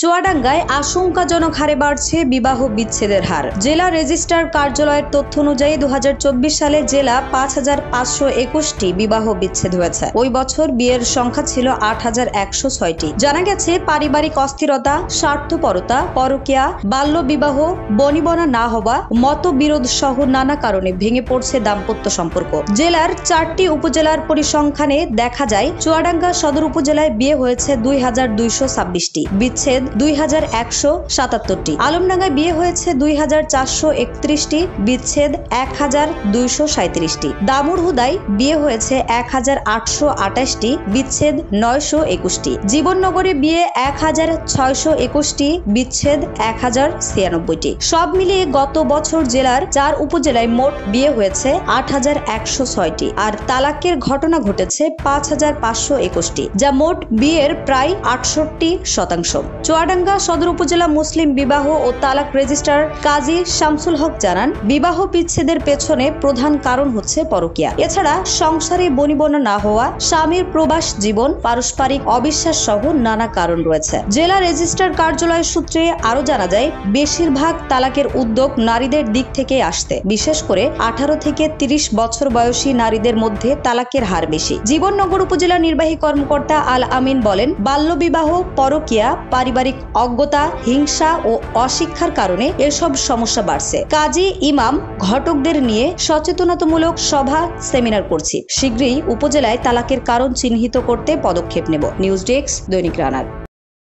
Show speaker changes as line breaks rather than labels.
চুয়াডাঙ্গায় আশঙ্কাজনক হারে বাড়ছে বিবাহ বিচ্ছেদের হার। জেলা রেজিস্ট্রার কার্যালয়ের তথ্য অনুযায়ী 2024 সালে জেলা ৫,৫২১টি বিবাহ বিচ্ছেদ হয়েছে। ওই বছর বিয়ের সংখ্যা ছিল ৮,১০৬টি। জানা গেছে পারিবারিক অস্থিরতা, স্বার্থপরতা, পরকীয়া, বাল্য বিবাহ, বনিবনা না হওয়া, মতবিরোধ সহ নানা কারণে ভেঙে পড়ছে দাম্পত্য সম্পর্ক। জেলার 4টি উপজেলার পরিসংখ্যানে দেখা যায় চুয়াডাঙ্গা সদর উপজেলায় বিয়ে হয়েছে 2,226টি, বিচ্ছেদ 2,177টি। আলমডাঙ্গায় বিয়ে হয়েছে 2,431টি, বিচ্ছেদ 1,237টি। দামুড়হুদায় বিয়ে হয়েছে 1,828টি, বিচ্ছেদ 921টি। জীবননগরে বিয়ে 1,621টি, বিচ্ছেদ 1,096টি। সব মিলিয়ে গত বছর জেলার 4 উপজেলায় মোট বিয়ে হয়েছে 8,106টি, আর তালাকের ঘটনা ঘটেছে 5,521টি, যা মোট বিয়ের প্রায় 68%। চুয়াডাঙ্গা সদর উপজেলা মুসলিম বিবাহ ও তালাক রেজিস্ট্রার কাজী শামসুল হক জানান, বিবাহ বিচ্ছেদের পেছনে প্রধান কারণ হচ্ছে পরকীয়া। এছাড়া সংসারে বনিবনা না হওয়া, স্বামীর প্রবাস জীবন, পারস্পরিক অবিশ্বাস সহ নানা কারণ রয়েছে। জেলা রেজিস্ট্রার কার্যালয় সূত্রে আরো জানা যায়, বেশিরভাগ তালাকের উদ্যোগ নারীদের দিক থেকে আসতে, বিশেষ করে 18 থেকে 30 বছর বয়সী নারীদের মধ্যে তালাকের হার বেশি। জীবননগর উপজেলা নির্বাহী কর্মকর্তা আল আমিন বলেন, বাল্যবিবাহ, পরকীয়া, পারিবারিক অজ্ঞতা, হিংসা ও অশিক্ষার কারণে এসব সমস্যা বাড়ছে। কাজী ইমাম ঘটকদের নিয়ে সচেতনতামূলক সভা, সেমিনার করছি। শীঘ্রই উপজেলায় তালাকের কারণ চিহ্নিত করতে পদক্ষেপ নেব। নিউজ ডেস্ক, দৈনিক রানার।